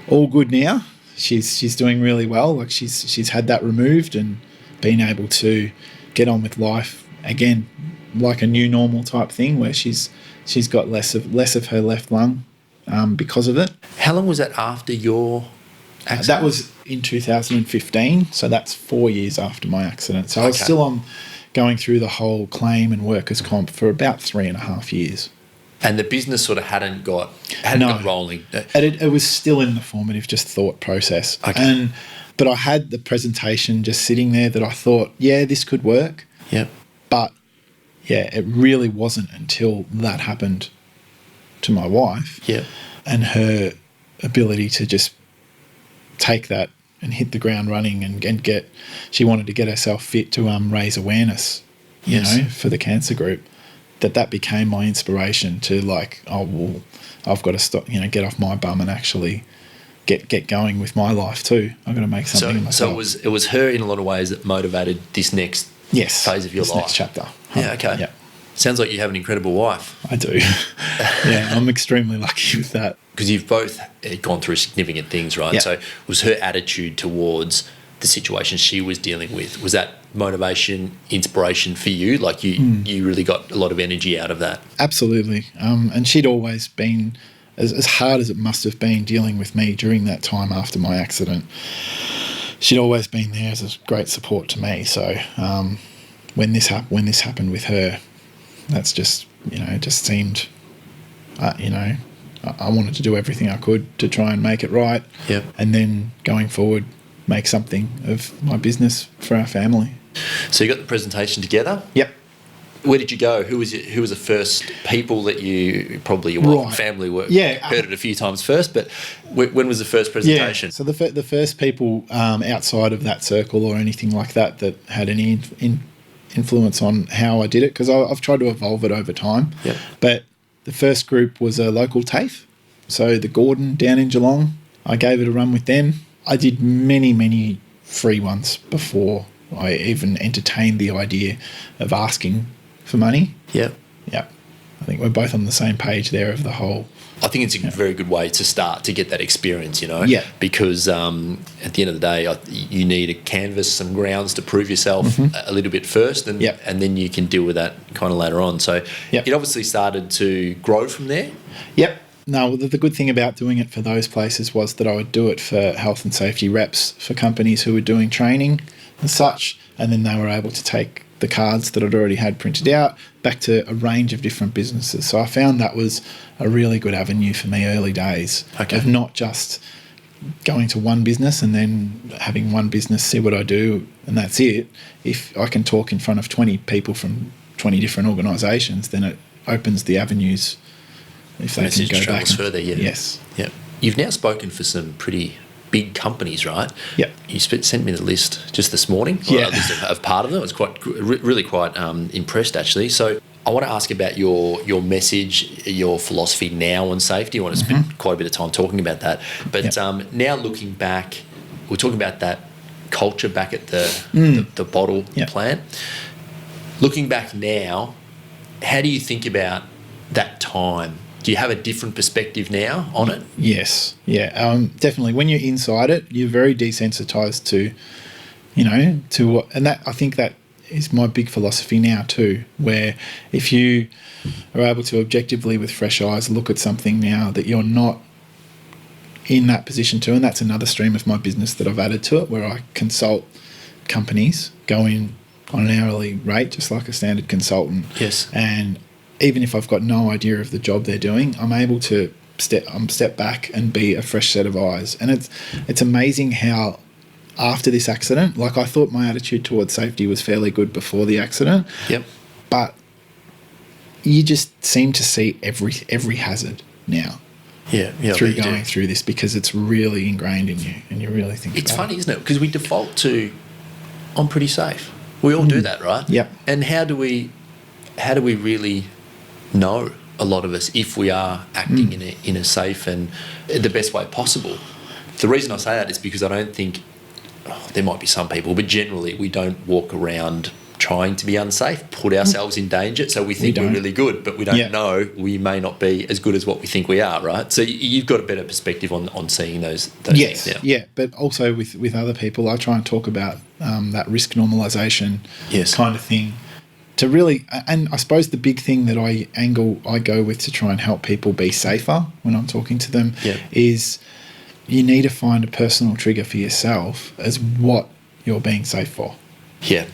all good now. She's doing really well. Like she's had that removed and been able to get on with life again, like a new normal type thing, where she's got less of her left lung because of it. How long was that after your accident? That was in 2015, so that's 4 years after my accident. So I was Okay. still going through the whole claim and workers' comp for about 3.5 years. And the business sort of hadn't got rolling. And it was still in the formative, just thought process. Okay. But I had the presentation just sitting there that I thought, yeah, this could work. Yep. But yeah, it really wasn't until that happened to my wife. Yep. And her ability to just take that and hit the ground running and she wanted to get herself fit to raise awareness, Yes. for the cancer group. That became my inspiration to like, oh well, I've got to stop, get off my bum and actually get going with my life too. I've got to make something of myself. So it was her in a lot of ways that motivated this next phase of your life. Next chapter. Yeah. Okay. Yeah, Sounds like you have an incredible wife. I do. Yeah, I'm extremely lucky with that. Because you've both gone through significant things, right? Yeah. So was her attitude towards the situation she was dealing with, was that motivation, inspiration for you? Like you really got a lot of energy out of that? Absolutely. And she'd always been, as hard as it must have been dealing with me during that time after my accident, she'd always been there as a great support to me. So when this happened with her, that's just, it just seemed, I wanted to do everything I could to try and make it right. Yep. And then going forward, make something of my business for our family. So you got the presentation together? Yep. Where did you go? Who was the first people that you probably Right. family were? Yeah. Heard it a few times first, but when was the first presentation? Yeah. So the first people outside of that circle or anything like that had any influence on how I did it, because I've tried to evolve it over time. Yep. But the first group was a local TAFE, so the Gordon down in Geelong. I gave it a run with them. I did many, many free ones before I even entertained the idea of asking for money. Yep. Yeah. I think we're both on the same page there of the whole. I think it's a very good way to start to get that experience, Yeah. because at the end of the day, you need a canvas, some grounds to prove yourself a little bit first, and Yep. and then you can deal with that kind of later on. So Yep. it obviously started to grow from there. Yep. No, the good thing about doing it for those places was that I would do it for health and safety reps for companies who were doing training and such, and then they were able to take the cards that I'd already had printed out back to a range of different businesses. So I found that was a really good avenue for me early days of not just going to one business and then having one business see what I do and that's it. If I can talk in front of 20 people from 20 different organisations, then it opens the avenues if they can go back further. Yeah. Yes. Yeah. You've now spoken for some pretty big companies, right? Yep. You sent me the list just this morning. Yeah. A list of part of them. I was really quite impressed actually. So I want to ask about your message, your philosophy now on safety. I want to spend quite a bit of time talking about that. But now looking back, we're talking about that culture back at the bottle plant. Looking back now, how do you think about that time? Do you have a different perspective now on it? Yes. Yeah. Definitely. When you're inside it, you're very desensitized to, to what, and that, I think that is my big philosophy now too, where if you are able to objectively with fresh eyes look at something now that you're not in that position to, and that's another stream of my business that I've added to it, where I consult companies, go in on an hourly rate, just like a standard consultant. Yes. And even if I've got no idea of the job they're doing, I'm able to step back and be a fresh set of eyes. And it's amazing how after this accident, like I thought my attitude towards safety was fairly good before the accident. Yep. But you just seem to see every hazard now. Yeah. Through going through this, because it's really ingrained in you and you really think it's about funny, isn't it? Because we default to, I'm pretty safe. We all do that, right? Yep. And how do we really know, a lot of us, if we are acting in a safe and the best way possible? The reason I say that is because I don't think there might be some people, but generally we don't walk around trying to be unsafe, put ourselves in danger. So we think we're really good, but we don't know we may not be as good as what we think we are, right? So you've got a better perspective on seeing those things now. Yeah, but also with other people, I try and talk about that risk normalization kind of thing to really, and I suppose the big thing that I go with to try and help people be safer when I'm talking to them is you need to find a personal trigger for yourself as what you're being safe for. Yeah.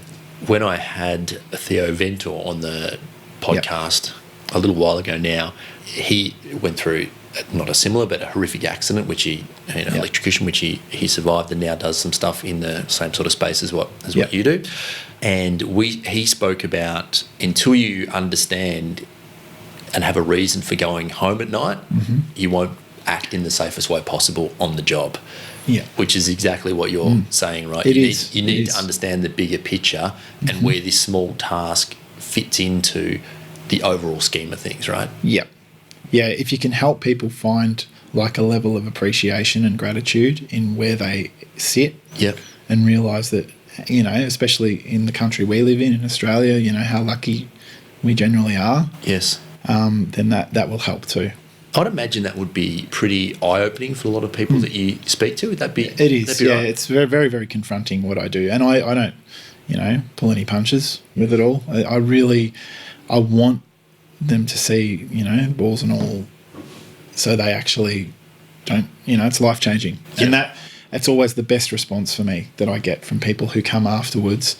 When I had Theo Ventor on the podcast a little while ago now, he went through not a similar but a horrific accident, which electrocution, which he survived, and now does some stuff in the same sort of space as what you do. And he spoke about, until you understand and have a reason for going home at night, you won't act in the safest way possible on the job. Yeah, which is exactly what you're saying, right? You need to understand the bigger picture and where this small task fits into the overall scheme of things, right? Yeah. Yeah, if you can help people find like a level of appreciation and gratitude in where they sit and realise that, especially in the country we live in Australia, how lucky we generally are. Yes. Then that will help too. I'd imagine that would be pretty eye-opening for a lot of people that you speak to. Would that be? It is. Yeah, right? It's very, very, very confronting what I do, and I don't, pull any punches with it all. I want them to see, balls and all, so they actually don't. It's life-changing, and that's always the best response for me that I get from people who come afterwards.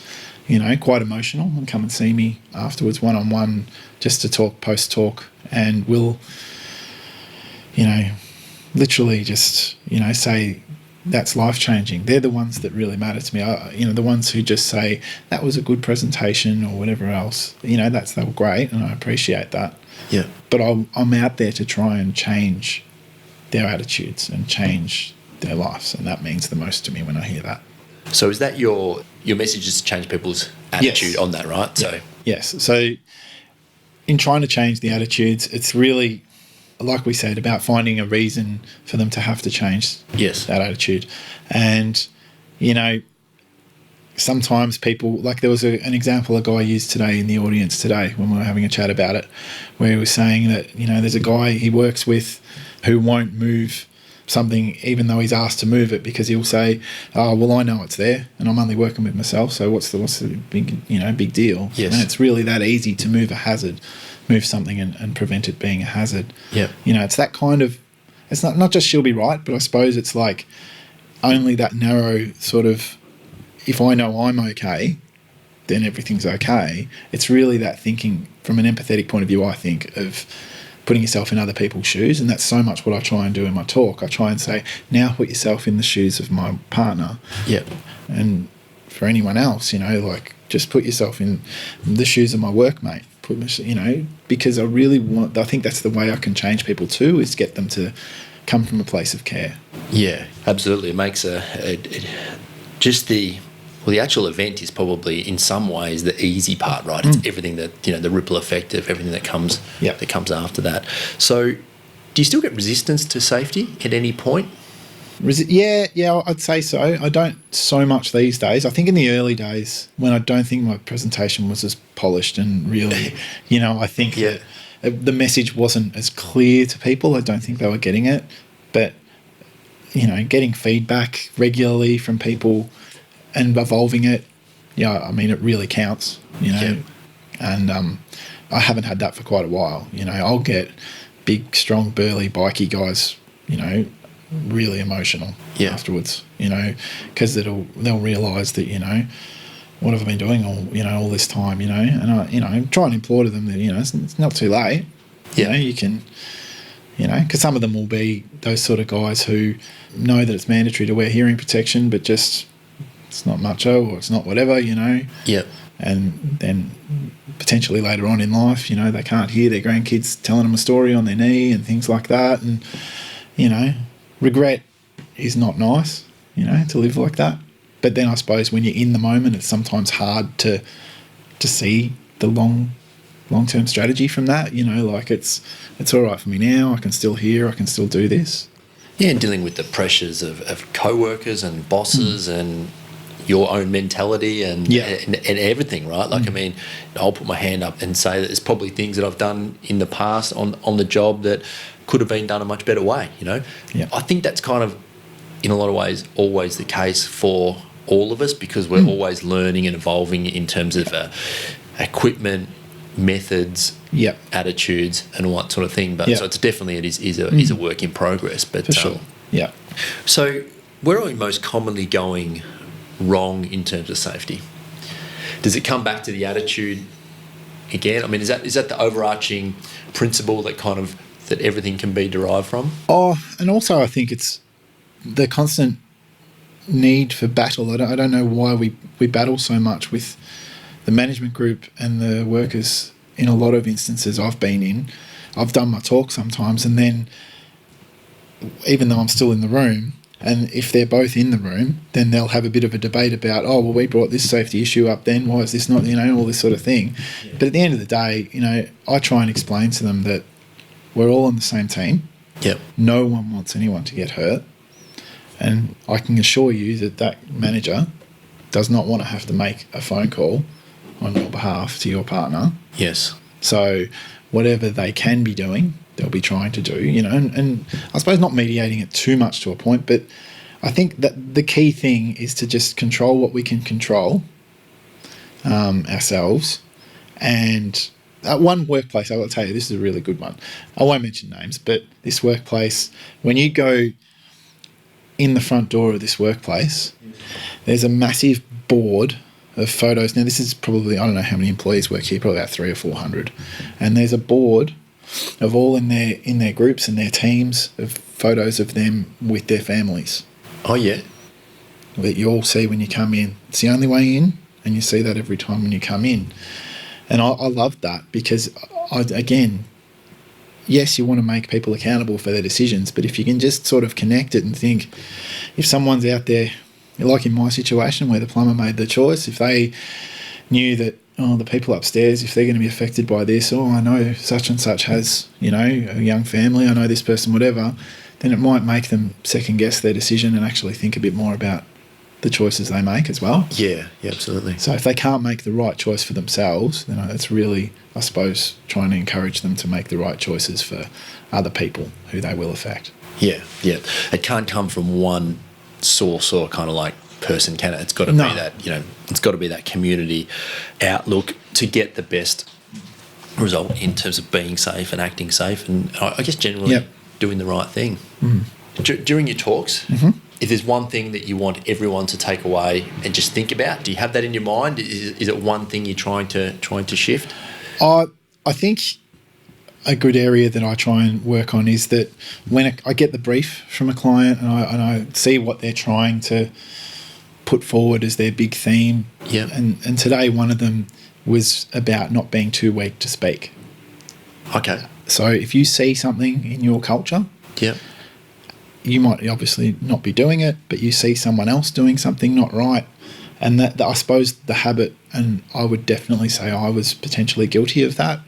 Quite emotional and come and see me afterwards one-on-one just to talk post-talk, and we'll. Literally just, say that's life-changing. They're the ones that really matter to me. The ones who just say, that was a good presentation or whatever else, they were great and I appreciate that. Yeah. But I'm out there to try and change their attitudes and change their lives, and that means the most to me when I hear that. So is that your message, is to change people's attitude on that, right? Yeah. So yes. So in trying to change the attitudes, it's really, like we said, about finding a reason for them to have to change that attitude. And, sometimes people, like there was an example a guy used today in the audience today when we were having a chat about it, where he was saying that, there's a guy he works with who won't move something even though he's asked to move it, because he'll say, oh, well, I know it's there and I'm only working with myself, so what's the big deal? Yes. And it's really that easy to move something and prevent it being a hazard. Yeah. It's that kind of, it's not just she'll be right, but I suppose it's like only that narrow sort of, if I know I'm okay, then everything's okay. It's really that thinking from an empathetic point of view, I think, of putting yourself in other people's shoes. And that's so much what I try and do in my talk. I try and say, now put yourself in the shoes of my partner. Yeah. And for anyone else, just put yourself in the shoes of my workmate. Because I think that's the way I can change people too, is get them to come from a place of care. Yeah, absolutely. It makes the actual event is probably in some ways the easy part, right? It's everything that, the ripple effect of everything that comes after that. So do you still get resistance to safety at any point? Yeah, I'd say so. I don't so much these days. I think in the early days when I don't think my presentation was as polished and really, I think that the message wasn't as clear to people. I don't think they were getting it. But, getting feedback regularly from people and evolving it, it really counts, And I haven't had that for quite a while. I'll get big, strong, burly, bikey guys, really emotional afterwards, because they'll realise that, what have I been doing all this time, and I try and implore to them that, it's not too late. You can, because some of them will be those sort of guys who know that it's mandatory to wear hearing protection, but just it's not macho or it's not whatever, Yep. And then potentially later on in life, they can't hear their grandkids telling them a story on their knee and things like that. And, regret is not nice, to live like that. But then I suppose when you're in the moment, it's sometimes hard to see the long-term strategy from that. It's all right for me now. I can still hear. I can still do this. Yeah, and dealing with the pressures of co-workers and bosses and your own mentality and everything, right? Like, I mean, I'll put my hand up and say that there's probably things that I've done in the past on the job that could have been done a much better way, you know? Yeah. I think that's kind of, in a lot of ways, always the case for all of us, because we're always learning and evolving in terms of equipment, methods, attitudes, and all that sort of thing. But so it's definitely is a work in progress. But For sure. Yeah. So where are we most commonly going wrong in terms of safety? Does it come back to the attitude again? I mean, is that the overarching principle that everything can be derived from? Oh, and also I think it's the constant need for battle. I don't know why we battle so much with the management group and the workers in a lot of instances I've been in. I've done my talk sometimes, and then even though I'm still in the room, and if they're both in the room, then they'll have a bit of a debate about, oh, well, we brought this safety issue up then, why is this not, all this sort of thing. Yeah. But at the end of the day, I try and explain to them that we're all on the same team. Yep. No one wants anyone to get hurt. And I can assure you that manager does not want to have to make a phone call on your behalf to your partner. Yes. So whatever they can be doing, they'll be trying to do, and I suppose not mediating it too much to a point, but I think that the key thing is to just control what we can control ourselves. And at one workplace, I will tell you, this is a really good one. I won't mention names, but this workplace, when you go in the front door of this workplace, there's a massive board of photos. Now, this is probably, I don't know how many employees work here, probably about 300 or 400. And there's a board of all in their groups and their teams of photos of them with their families. Oh, yeah. That you all see when you come in. It's the only way in, and you see that every time when you come in. And I love that because, again, yes, you want to make people accountable for their decisions, but if you can just sort of connect it and think, if someone's out there, like in my situation where the plumber made the choice, if they knew that, the people upstairs, if they're going to be affected by this, I know such and such has, a young family, I know this person, whatever, then it might make them second guess their decision and actually think a bit more about the choices they make as well. Yeah, absolutely. So if they can't make the right choice for themselves, then it's really, I suppose, trying to encourage them to make the right choices for other people who they will affect. Yeah. It can't come from one source or kind of like person, can it? It's got to be that, it's got to be that community outlook to get the best result in terms of being safe and acting safe, and I guess generally doing the right thing. During your talks, if there's one thing that you want everyone to take away and just think about, do you have that in your mind? Is it one thing you're trying to shift? I think a good area that I try and work on is that when I get the brief from a client and I see what they're trying to put forward as their big theme, and today one of them was about not being too weak to speak. Okay. So if you see something in your culture, you might obviously not be doing it, but you see someone else doing something not right, and that I suppose the habit, and I would definitely say I was potentially guilty of that,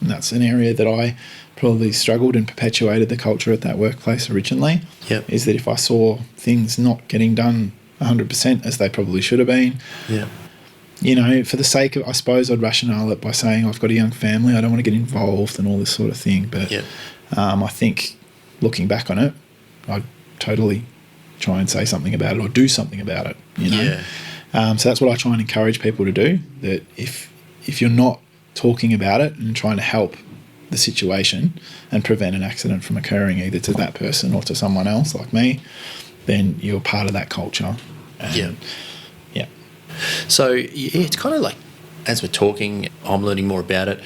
and that's an area that I probably struggled and perpetuated the culture at that workplace originally, is that if I saw things not getting done 100% as they probably should have been, for the sake of, I suppose I'd rationale it by saying I've got a young family, I don't want to get involved and all this sort of thing, but I think looking back on it, I'd totally try and say something about it or do something about it, so that's what I try and encourage people to do, that if you're not talking about it and trying to help the situation and prevent an accident from occurring either to that person or to someone else like me, then you're part of that culture. So it's kind of like, as we're talking, I'm learning more about it.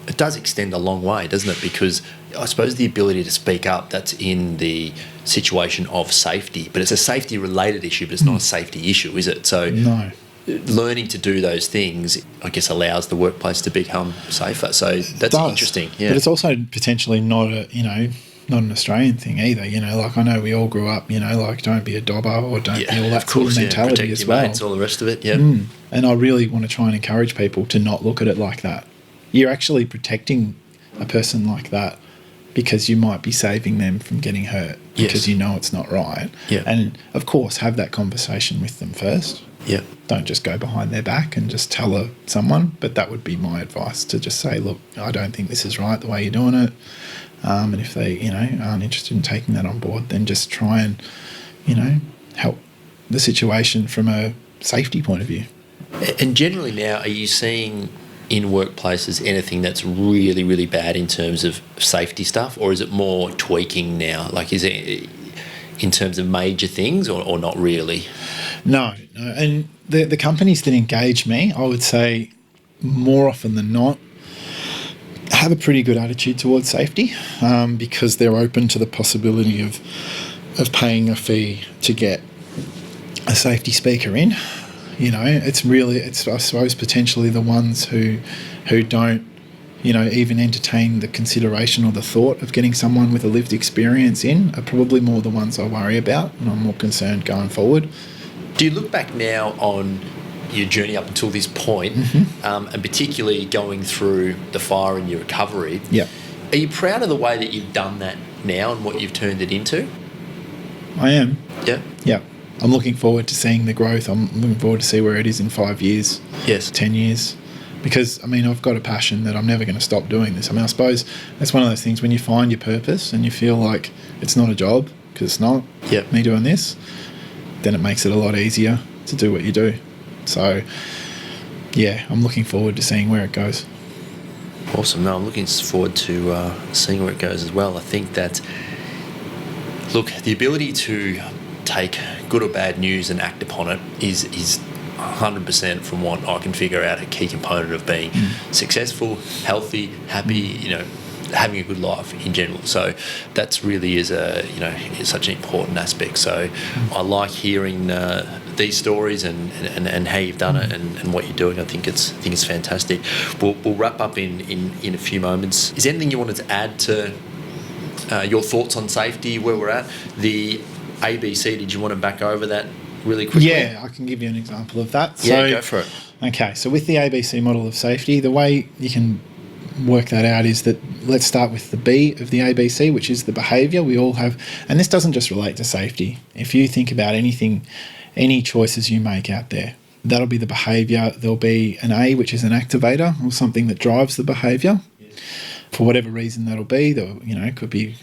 It does extend a long way, doesn't it? Because I suppose the ability to speak up, that's in the situation of safety, but it's a safety-related issue, but it's not a safety issue, is it? So no. Learning to do those things, I guess, allows the workplace to become safer. So that's interesting. Yeah. But it's also potentially not not an Australian thing either, like I know we all grew up, like don't be a dobber or don't be all that sort of mentality protect as your well. mates, all the rest of it, And I really want to try and encourage people to not look at it like that. You're actually protecting a person like that because you might be saving them from getting hurt because you know it's not right. Yeah. And, of course, have that conversation with them first. Yeah. Don't just go behind their back and just tell someone. But that would be my advice, to just say, look, I don't think this is right the way you're doing it. And if they, aren't interested in taking that on board, then just try and, help the situation from a safety point of view. And generally now, are you seeing in workplaces anything that's really, really bad in terms of safety stuff, or is it more tweaking now? Like, is it in terms of major things or not really? No. And the companies that engage me, I would say more often than not, have a pretty good attitude towards safety, because they're open to the possibility of paying a fee to get a safety speaker in. It's I suppose potentially the ones who don't, even entertain the consideration or the thought of getting someone with a lived experience in are probably more the ones I worry about, and I'm more concerned going forward. Do you look back now on your journey up until this point, and particularly going through the fire and your recovery? Yeah. Are you proud of the way that you've done that now and what you've turned it into? I am. Yeah. Yeah. I'm looking forward to seeing the growth. I'm looking forward to see where it is in 5 years, 10 years. Because, I've got a passion that I'm never going to stop doing this. I suppose that's one of those things when you find your purpose and you feel like it's not a job, because it's not me doing this, then it makes it a lot easier to do what you do. So, yeah, I'm looking forward to seeing where it goes. Awesome. No, I'm looking forward to seeing where it goes as well. I think that, look, the ability to take good or bad news and act upon it is 100% from what I can figure out a key component of being successful, healthy, happy, having a good life in general. So that's really is such an important aspect. So I like hearing these stories and how you've done it and what you're doing. I think it's fantastic. We'll wrap up in a few moments. Is there anything you wanted to add to your thoughts on safety, where we're at? The ABC, did you want to back over that really quickly? Yeah, I can give you an example of that. Go for it. Okay, so with the ABC model of safety, the way you can work that out is that let's start with the B of the ABC, which is the behaviour we all have. And this doesn't just relate to safety. If you think about anything, any choices you make out there, that'll be the behaviour. There'll be an A, which is an activator or something that drives the behaviour. For whatever reason that'll be, it could be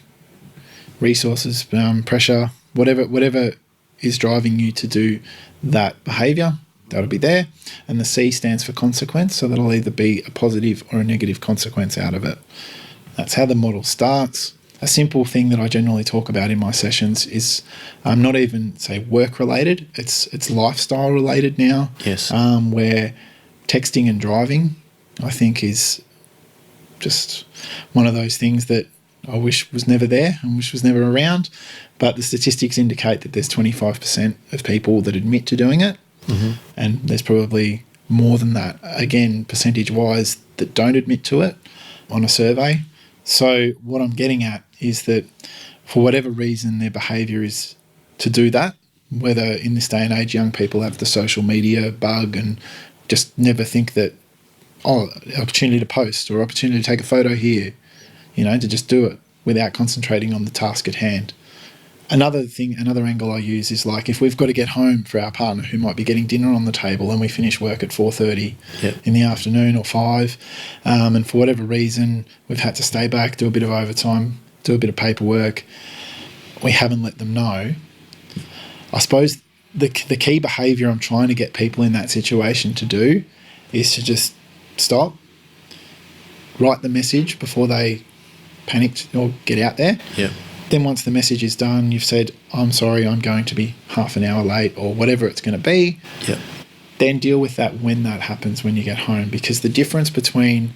resources, pressure, whatever is driving you to do that behaviour, that'll be there. And the C stands for consequence, so that'll either be a positive or a negative consequence out of it. That's how the model starts. A simple thing that I generally talk about in my sessions is not even, say, work-related. It's lifestyle-related now. Yes. Where texting and driving, I think, is just one of those things that I wish was never there and wish was never around. But the statistics indicate that there's 25% of people that admit to doing it. And there's probably more than that, again, percentage-wise, that don't admit to it on a survey. So what I'm getting at is that for whatever reason their behaviour is to do that, whether in this day and age young people have the social media bug and just never think that, opportunity to post or opportunity to take a photo here, to just do it without concentrating on the task at hand. Another angle I use is like if we've got to get home for our partner who might be getting dinner on the table and we finish work at 4:30 in the afternoon or 5, and for whatever reason we've had to stay back, do a bit of overtime, do a bit of paperwork, we haven't let them know. I suppose the key behaviour I'm trying to get people in that situation to do is to just stop, write the message before they panic or get out there. Yeah. Then once the message is done, you've said, I'm sorry, I'm going to be half an hour late or whatever it's going to be. Yeah. Then deal with that when that happens, when you get home. Because the difference between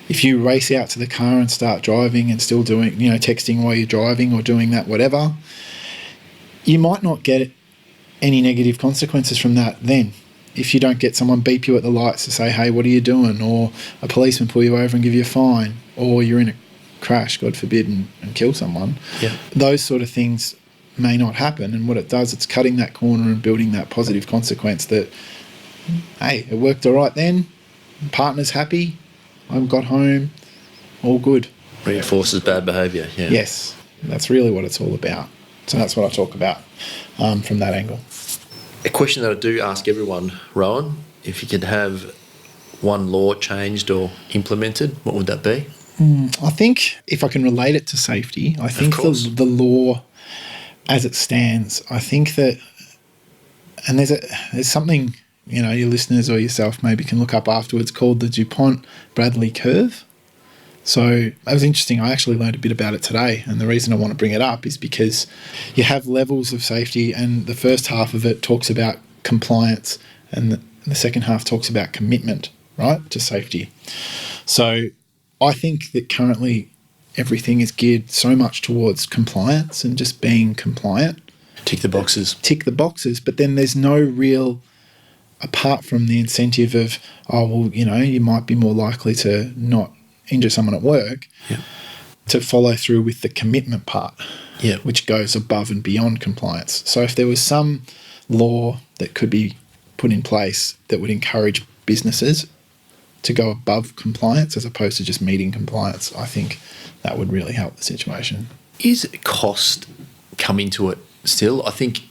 if you race out to the car and start driving and still doing, texting while you're driving or doing that, whatever, you might not get any negative consequences from that then. If you don't get someone beep you at the lights to say, hey, what are you doing? Or a policeman pull you over and give you a fine. Or you're in a crash, God forbid, and kill someone. Yeah. Those sort of things may not happen. And what it does, it's cutting that corner and building that positive consequence that, hey, it worked all right then. Partner's happy. I got home. All good. Reinforces bad behaviour, yeah. Yes, that's really what it's all about. So that's what I talk about from that angle. A question that I do ask everyone, Rohan, if you could have one law changed or implemented, what would that be? I think if I can relate it to safety, I think the law as it stands, I think that, and there's something, your listeners or yourself maybe can look up afterwards called the Dupont Bradley curve. So that was interesting. I actually learned a bit about it today, and the reason I want to bring it up is because you have levels of safety, and the first half of it talks about compliance, and the second half talks about commitment, right, to safety. So I think that currently everything is geared so much towards compliance and just being compliant. Tick the boxes. But then there's no real, apart from the incentive of, you might be more likely to not injure someone at work, to follow through with the commitment part, which goes above and beyond compliance. So if there was some law that could be put in place that would encourage businesses to go above compliance as opposed to just meeting compliance, I think that would really help the situation. Is cost come into it still? I think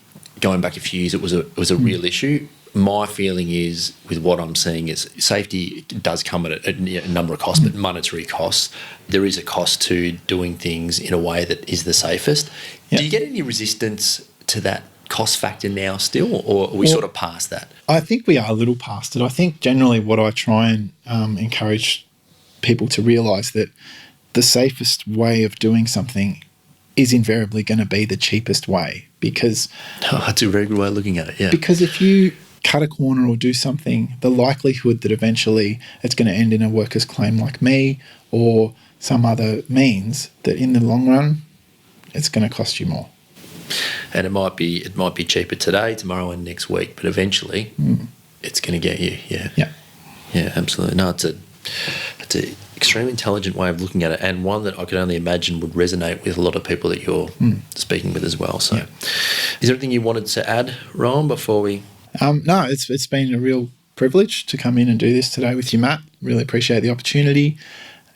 going back a few years, it was a real issue. My feeling is, with what I'm seeing, is safety does come at a number of costs, but monetary costs. There is a cost to doing things in a way that is the safest. Do you get any resistance to that cost factor now still, or are we sort of past that? I think we are a little past it. I think generally what I try and encourage people to realise that the safest way of doing something is invariably going to be the cheapest way, because... that's a very good way of looking at it, yeah. Because if you cut a corner or do something, the likelihood that eventually it's going to end in a workers' claim like me or some other means that in the long run it's going to cost you more. And it might be cheaper today, tomorrow and next week, but eventually it's going to get you, Yeah, absolutely. No, it's an extremely intelligent way of looking at it, and one that I could only imagine would resonate with a lot of people that you're speaking with as well. So is there anything you wanted to add, Rohan, before we... No, it's been a real privilege to come in and do this today with you, Matt. Really appreciate the opportunity.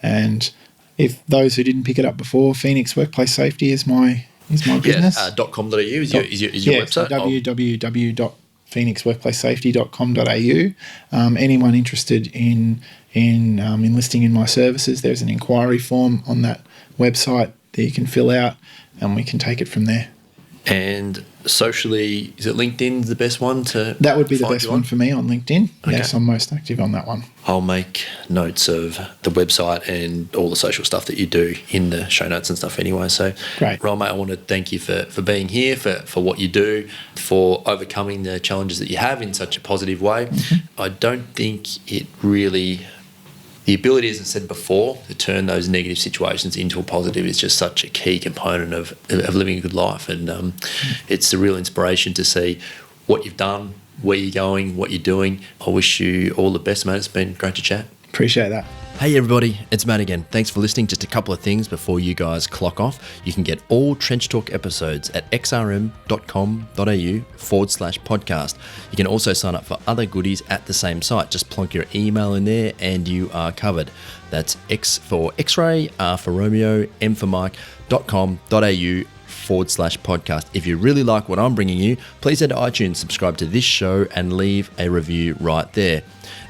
And if those who didn't pick it up before, Phoenix Workplace Safety is my business. .com.au is your website. So www.phoenixworkplacesafety.com.au. Anyone interested in enlisting in my services, there's an inquiry form on that website that you can fill out, and we can take it from there. And socially, is it LinkedIn the best one to... That would be the best one for me on LinkedIn. Okay. Yes, I'm most active on that one. I'll make notes of the website and all the social stuff that you do in the show notes and stuff anyway. So, great. Rohan, mate, I want to thank you for being here, for what you do, for overcoming the challenges that you have in such a positive way. I don't think it really... The ability, as I said before, to turn those negative situations into a positive is just such a key component of living a good life. And it's a real inspiration to see what you've done, where you're going, what you're doing. I wish you all the best, mate. It's been great to chat. Appreciate that. Hey everybody, it's Matt again. Thanks for listening. Just a couple of things before you guys clock off. You can get all Trench Talk episodes at xrm.com.au/podcast. You can also sign up for other goodies at the same site. Just plonk your email in there and you are covered. That's X for X-ray, R for Romeo, M for Mike.com.au/podcast. If you really like what I'm bringing you, please head to iTunes, subscribe to this show and leave a review right there.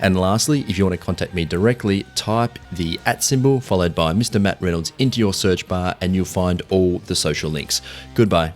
And lastly, if you want to contact me directly, type the @ symbol followed by Mr. Matt Reynolds into your search bar and you'll find all the social links. Goodbye.